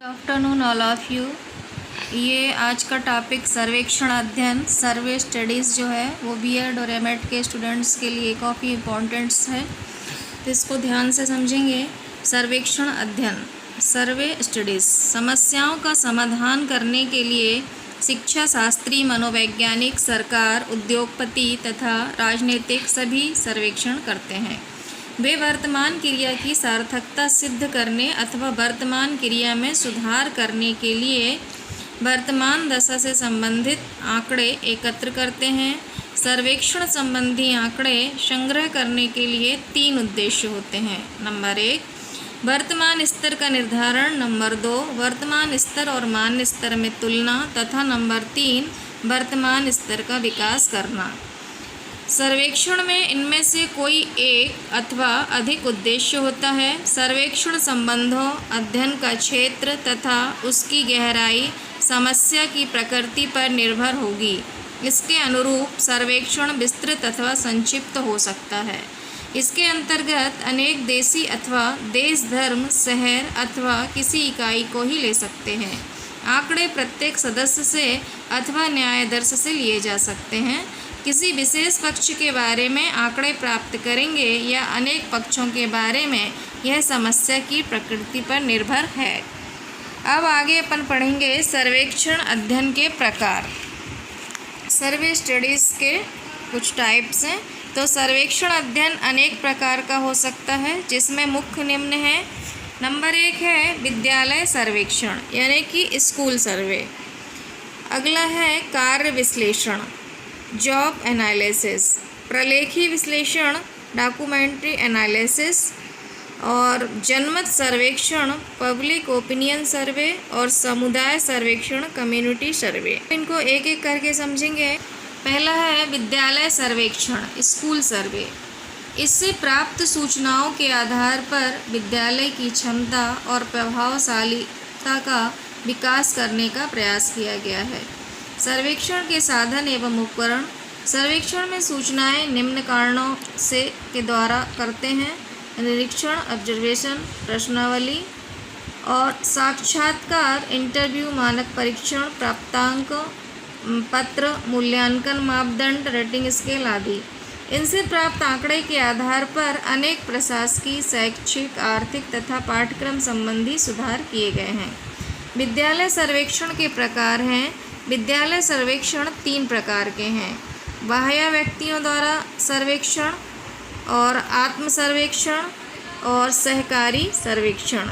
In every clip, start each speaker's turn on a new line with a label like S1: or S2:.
S1: Afternoon all of you. ये आज का टॉपिक सर्वेक्षण अध्ययन सर्वे स्टडीज़ जो है वो बीएड और एमएड के स्टूडेंट्स के लिए काफ़ी इम्पोर्टेंट्स है, तो इसको ध्यान से समझेंगे। सर्वेक्षण अध्ययन सर्वे स्टडीज़ समस्याओं का समाधान करने के लिए शिक्षा शास्त्री, मनोवैज्ञानिक, सरकार, उद्योगपति तथा राजनीतिक सभी सर्वेक्षण करते हैं। वे वर्तमान क्रिया की सार्थकता सिद्ध करने अथवा वर्तमान क्रिया में सुधार करने के लिए वर्तमान दशा से संबंधित आंकड़े एकत्र करते हैं। सर्वेक्षण संबंधी आंकड़े संग्रह करने के लिए 3 उद्देश्य होते हैं। नंबर 1, वर्तमान स्तर का निर्धारण। नंबर 2, वर्तमान स्तर और मान्य स्तर में तुलना तथा नंबर 3, वर्तमान स्तर का विकास करना। सर्वेक्षण में इनमें से कोई एक अथवा अधिक उद्देश्य होता है। सर्वेक्षण संबंधों, अध्ययन का क्षेत्र तथा उसकी गहराई समस्या की प्रकृति पर निर्भर होगी। इसके अनुरूप सर्वेक्षण विस्तृत अथवा संक्षिप्त हो सकता है। इसके अंतर्गत अनेक देशी अथवा देश, धर्म, शहर अथवा किसी इकाई को ही ले सकते हैं। आंकड़े प्रत्येक सदस्य से अथवा न्यायाधीश से लिए जा सकते हैं। किसी विशेष पक्ष के बारे में आंकड़े प्राप्त करेंगे या अनेक पक्षों के बारे में, यह समस्या की प्रकृति पर निर्भर है। अब आगे अपन पढ़ेंगे सर्वेक्षण अध्ययन के प्रकार। सर्वे स्टडीज़ के कुछ टाइप्स हैं। तो सर्वेक्षण अध्ययन अनेक प्रकार का हो सकता है, जिसमें मुख्य निम्न है। नंबर 1 है विद्यालय सर्वेक्षण, यानी कि स्कूल सर्वे। अगला है कार्य विश्लेषण, जॉब एनालिसिस, प्रलेखी विश्लेषण, डॉक्यूमेंट्री एनालिसिस, और जनमत सर्वेक्षण, पब्लिक ओपिनियन सर्वे, और समुदाय सर्वेक्षण, कम्युनिटी सर्वे। इनको एक एक करके समझेंगे। पहला है विद्यालय सर्वेक्षण, स्कूल सर्वे। इससे प्राप्त सूचनाओं के आधार पर विद्यालय की क्षमता और प्रभावशालीता का विकास करने का प्रयास किया गया है। सर्वेक्षण के साधन एवं उपकरण। सर्वेक्षण में सूचनाएं निम्न कारणों से के द्वारा करते हैं: निरीक्षण, ऑब्जर्वेशन, प्रश्नावली और साक्षात्कार, इंटरव्यू, मानक परीक्षण, प्राप्तांक पत्र, मूल्यांकन मापदंड, रेटिंग स्केल आदि। इनसे प्राप्त आंकड़े के आधार पर अनेक प्रशासकीय, शैक्षिक, आर्थिक तथा पाठ्यक्रम संबंधी सुधार किए गए हैं। विद्यालय सर्वेक्षण के प्रकार हैं। विद्यालय सर्वेक्षण 3 प्रकार के हैं: बाह्य व्यक्तियों द्वारा सर्वेक्षण, और आत्म सर्वेक्षण, और सहकारी सर्वेक्षण।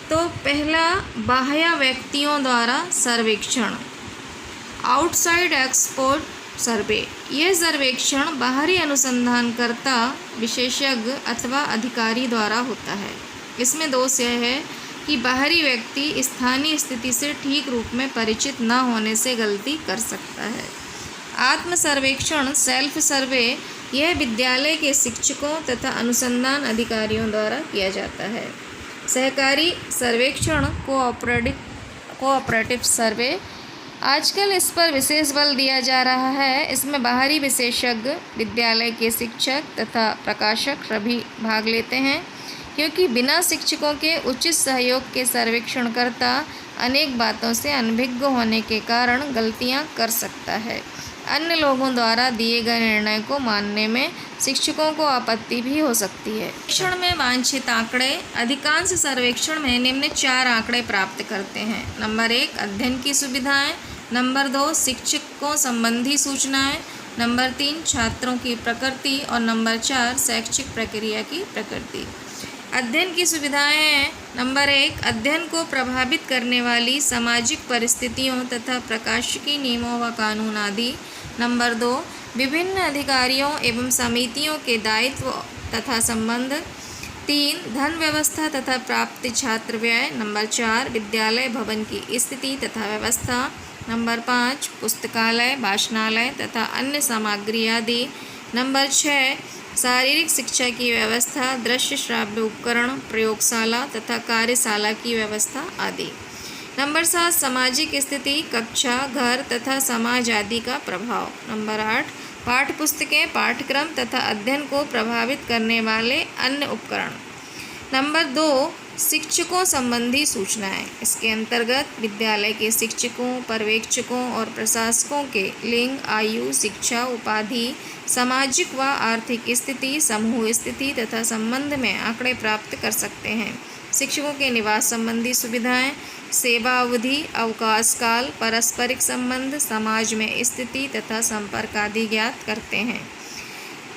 S1: तो पहला बाह्य व्यक्तियों द्वारा सर्वेक्षण, आउटसाइड एक्सपर्ट सर्वे। यह सर्वेक्षण बाहरी अनुसंधानकर्ता, विशेषज्ञ अथवा अधिकारी द्वारा होता है। इसमें दोष यह है कि बाहरी व्यक्ति स्थानीय स्थिति से ठीक रूप में परिचित न होने से गलती कर सकता है। आत्म सर्वेक्षण, सेल्फ सर्वे, यह विद्यालय के शिक्षकों तथा अनुसंधान अधिकारियों द्वारा किया जाता है। सहकारी सर्वेक्षण, कोऑपरेटिव सर्वे, आजकल इस पर विशेष बल दिया जा रहा है। इसमें बाहरी विशेषज्ञ, विद्यालय के शिक्षक तथा प्रकाशक सभी भाग लेते हैं, क्योंकि बिना शिक्षकों के उचित सहयोग के सर्वेक्षणकर्ता अनेक बातों से अनभिज्ञ होने के कारण गलतियां कर सकता है। अन्य लोगों द्वारा दिए गए निर्णय को मानने में शिक्षकों को आपत्ति भी हो सकती है। सर्वेक्षण में वांछित आंकड़े। अधिकांश सर्वेक्षण में निम्न 4 आंकड़े प्राप्त करते हैं। नंबर 1, अध्ययन की सुविधाएं। नंबर 2, शिक्षकों संबंधी सूचनाएं। नंबर 3, छात्रों की प्रकृति, और नंबर 4, शैक्षिक प्रक्रिया की प्रकृति। अध्ययन की सुविधाएं हैं। नंबर 1, अध्ययन को प्रभावित करने वाली सामाजिक परिस्थितियों तथा प्रकाशिकी नियमों व कानून आदि। नंबर 2, विभिन्न अधिकारियों एवं समितियों के दायित्व तथा संबंध। 3, धन व्यवस्था तथा प्राप्त छात्र व्यय। नंबर 4, विद्यालय भवन की स्थिति तथा व्यवस्था। नंबर 5, पुस्तकालय, वाचनालय तथा अन्य सामग्री आदि। नंबर 6, शारीरिक शिक्षा की व्यवस्था, दृश्य श्राव्य उपकरण, प्रयोगशाला तथा कार्यशाला की व्यवस्था आदि। नंबर 7, सामाजिक स्थिति, कक्षा, घर तथा समाज आदि का प्रभाव। नंबर 8, पाठ्यपुस्तकें, पाठ्यक्रम तथा अध्ययन को प्रभावित करने वाले अन्य उपकरण। नंबर 2, शिक्षकों संबंधी सूचनाएं। इसके अंतर्गत विद्यालय के शिक्षकों, पर्यवेक्षकों और प्रशासकों के लिंग, आयु, शिक्षा, उपाधि, सामाजिक व आर्थिक स्थिति, समूह स्थिति तथा संबंध में आंकड़े प्राप्त कर सकते हैं। शिक्षकों के निवास संबंधी सुविधाएं, सेवा अवधि, अवकाश काल, पारस्परिक संबंध, समाज में स्थिति तथा संपर्क आदि ज्ञात करते हैं।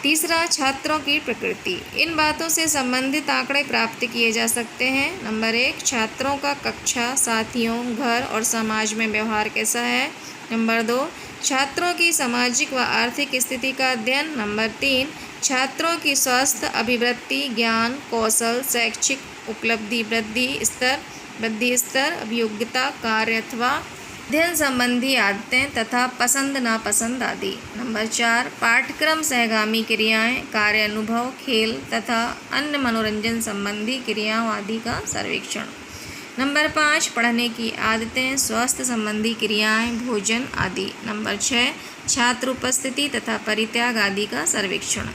S1: तीसरा, छात्रों की प्रकृति। इन बातों से संबंधित आंकड़े प्राप्त किए जा सकते हैं। नंबर 1, छात्रों का कक्षा, साथियों, घर और समाज में व्यवहार कैसा है। नंबर 2, छात्रों की सामाजिक व आर्थिक स्थिति का अध्ययन। नंबर 3, छात्रों की स्वास्थ्य, अभिवृत्ति, ज्ञान, कौशल, शैक्षिक उपलब्धि, वृद्धि स्तर, अभियोग्यता, कार्य अथवा अध्ययन संबंधी आदतें तथा पसंद नापसंद आदि। नंबर 4, पाठ्यक्रम सहगामी क्रियाएं, कार्य अनुभव, खेल तथा अन्य मनोरंजन संबंधी क्रियाओं आदि का सर्वेक्षण। नंबर 5, पढ़ने की आदतें, स्वास्थ्य संबंधी क्रियाएं, भोजन आदि। नंबर 6, छात्र उपस्थिति तथा परित्याग आदि का सर्वेक्षण।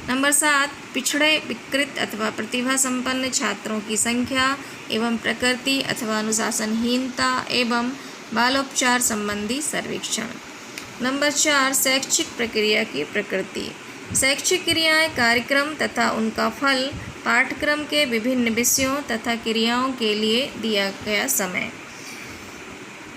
S1: नंबर 7, पिछड़े, विकृत अथवा प्रतिभा संपन्न छात्रों की संख्या एवं प्रकृति अथवा अनुशासनहीनता एवं बालोपचार संबंधी सर्वेक्षण। नंबर 4, शैक्षिक प्रक्रिया की प्रकृति। शैक्षिक क्रियाएं, कार्यक्रम तथा उनका फल, पाठ्यक्रम के विभिन्न विषयों तथा क्रियाओं के लिए दिया गया समय।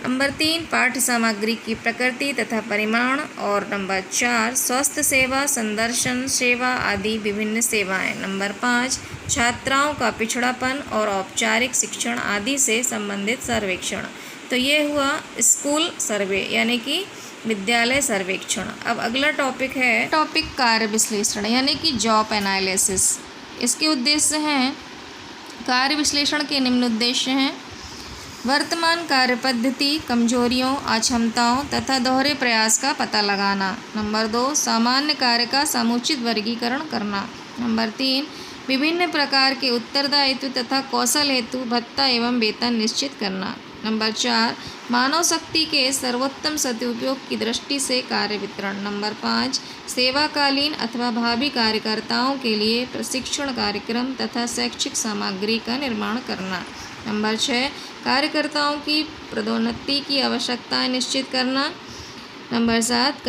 S1: नंबर 3, पाठ्य सामग्री की प्रकृति तथा परिमाण। और नंबर 4, स्वास्थ्य सेवा, संदर्शन सेवा आदि विभिन्न सेवाएं। नंबर 5, छात्राओं का पिछड़ापन और औपचारिक शिक्षण आदि से संबंधित सर्वेक्षण। तो ये हुआ स्कूल सर्वे यानी कि विद्यालय सर्वेक्षण। अब अगला टॉपिक है टॉपिक कार्य विश्लेषण यानी कि जॉब एनालिसिस। इसके उद्देश्य हैं, कार्य विश्लेषण के निम्न उद्देश्य हैं: वर्तमान कार्य पद्धति, कमजोरियों, अक्षमताओं तथा दोहरे प्रयास का पता लगाना। नंबर 2, सामान्य कार्य का समुचित वर्गीकरण करना। नंबर 3, विभिन्न प्रकार के उत्तरदायित्व तथा कौशल हेतु भत्ता एवं वेतन निश्चित करना। नंबर 4, मानव शक्ति के सर्वोत्तम सदुपयोग की दृष्टि से कार्य वितरण। नंबर 5, सेवाकालीन अथवा भावी कार्यकर्ताओं के लिए प्रशिक्षण कार्यक्रम तथा शैक्षिक सामग्री का निर्माण करना। नंबर 6, कार्यकर्ताओं की पदोन्नति की आवश्यकताएं निश्चित करना। नंबर 7,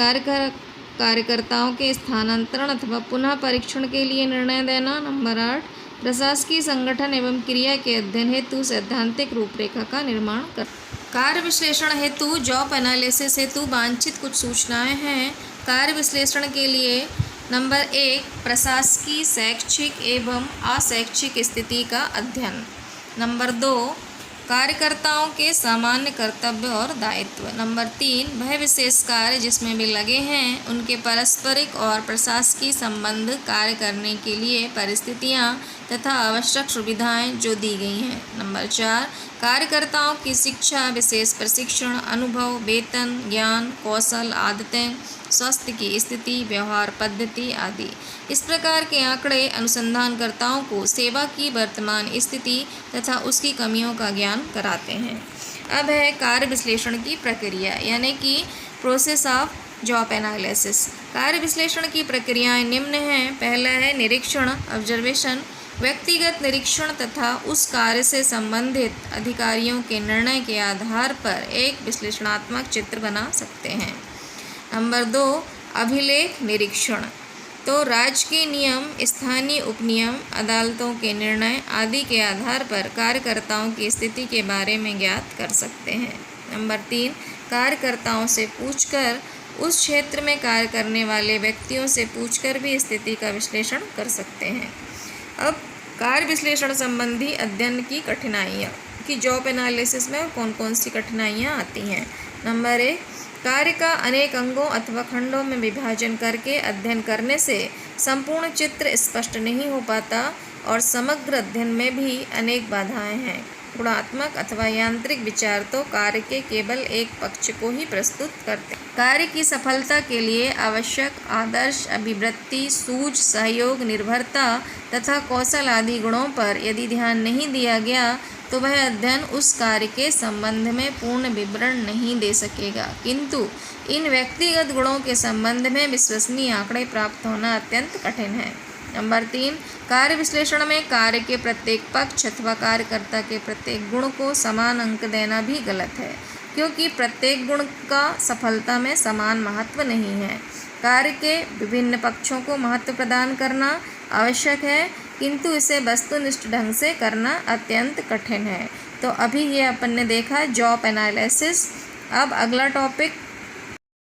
S1: कार्यकर्ताओं के स्थानांतरण अथवा पुनः परीक्षण के लिए निर्णय देना। नंबर 8, प्रशासकीय संगठन एवं क्रिया के अध्ययन हेतु सैद्धांतिक रूपरेखा का निर्माण कर। कार्य विश्लेषण हेतु, जॉब एनालिसिस हेतु वांछित कुछ सूचनाएं हैं। कार्य विश्लेषण के लिए नंबर 1, प्रशासकीय, शैक्षिक एवं अशैक्षिक स्थिति का अध्ययन। नंबर 2, कार्यकर्ताओं के सामान्य कर्तव्य और दायित्व। नंबर 3, वह विशेष कार्य जिसमें वे लगे हैं उनके पारस्परिक और प्रशासकीय संबंध, कार्य करने के लिए परिस्थितियां तथा आवश्यक सुविधाएं जो दी गई हैं। नंबर 4, कार्यकर्ताओं की शिक्षा, विशेष प्रशिक्षण, अनुभव, वेतन, ज्ञान, कौशल, आदतें, स्वास्थ्य की स्थिति, व्यवहार पद्धति आदि। इस प्रकार के आंकड़े अनुसंधानकर्ताओं को सेवा की वर्तमान स्थिति तथा उसकी कमियों का ज्ञान कराते हैं। अब है कार्य विश्लेषण की प्रक्रिया यानी कि प्रोसेस ऑफ जॉब एनालिसिस। कार्य विश्लेषण की प्रक्रियाएं निम्न हैं। पहला है निरीक्षण, ऑब्जर्वेशन। व्यक्तिगत निरीक्षण तथा उस कार्य से संबंधित अधिकारियों के निर्णय के आधार पर एक विश्लेषणात्मक चित्र बना सकते हैं। नंबर 2, अभिलेख निरीक्षण। तो राज्य के नियम, स्थानीय उपनियम, अदालतों के निर्णय आदि के आधार पर कार्यकर्ताओं की स्थिति के बारे में ज्ञात कर सकते हैं। नंबर 3, कार्यकर्ताओं से पूछकर, उस क्षेत्र में कार्य करने वाले व्यक्तियों से पूछकर भी स्थिति का विश्लेषण कर सकते हैं। अब कार्य विश्लेषण संबंधी अध्ययन की कठिनाइयाँ कि जॉब एनालिसिस में कौन कौन सी कठिनाइयाँ आती हैं। नंबर 1, कार्य का अनेक अंगों अथवा खंडों में विभाजन करके अध्ययन करने से संपूर्ण चित्र स्पष्ट नहीं हो पाता और समग्र अध्ययन में भी अनेक बाधाएं हैं। गुणात्मक अथवा यांत्रिक विचार तो कार्य के केवल एक पक्ष को ही प्रस्तुत करते हैं। कार्य की सफलता के लिए आवश्यक आदर्श, अभिवृत्ति, सूझ, सहयोग, निर्भरता तथा कौशल आदि गुणों पर यदि ध्यान नहीं दिया गया तो वह अध्ययन उस कार्य के संबंध में पूर्ण विवरण नहीं दे सकेगा, किंतु इन व्यक्तिगत गुणों के संबंध में विश्वसनीय आंकड़े प्राप्त होना अत्यंत कठिन है। नंबर 3, कार्य विश्लेषण में कार्य के प्रत्येक पक्ष अथवा कार्यकर्ता के प्रत्येक गुण को समान अंक देना भी गलत है, क्योंकि प्रत्येक गुण का सफलता में समान महत्व नहीं है। कार्य के विभिन्न पक्षों को महत्व प्रदान करना आवश्यक है, किंतु इसे वस्तुनिष्ठ ढंग से करना अत्यंत कठिन है। तो अभी ये अपन ने देखा जॉब एनालिसिस। अब अगला टॉपिक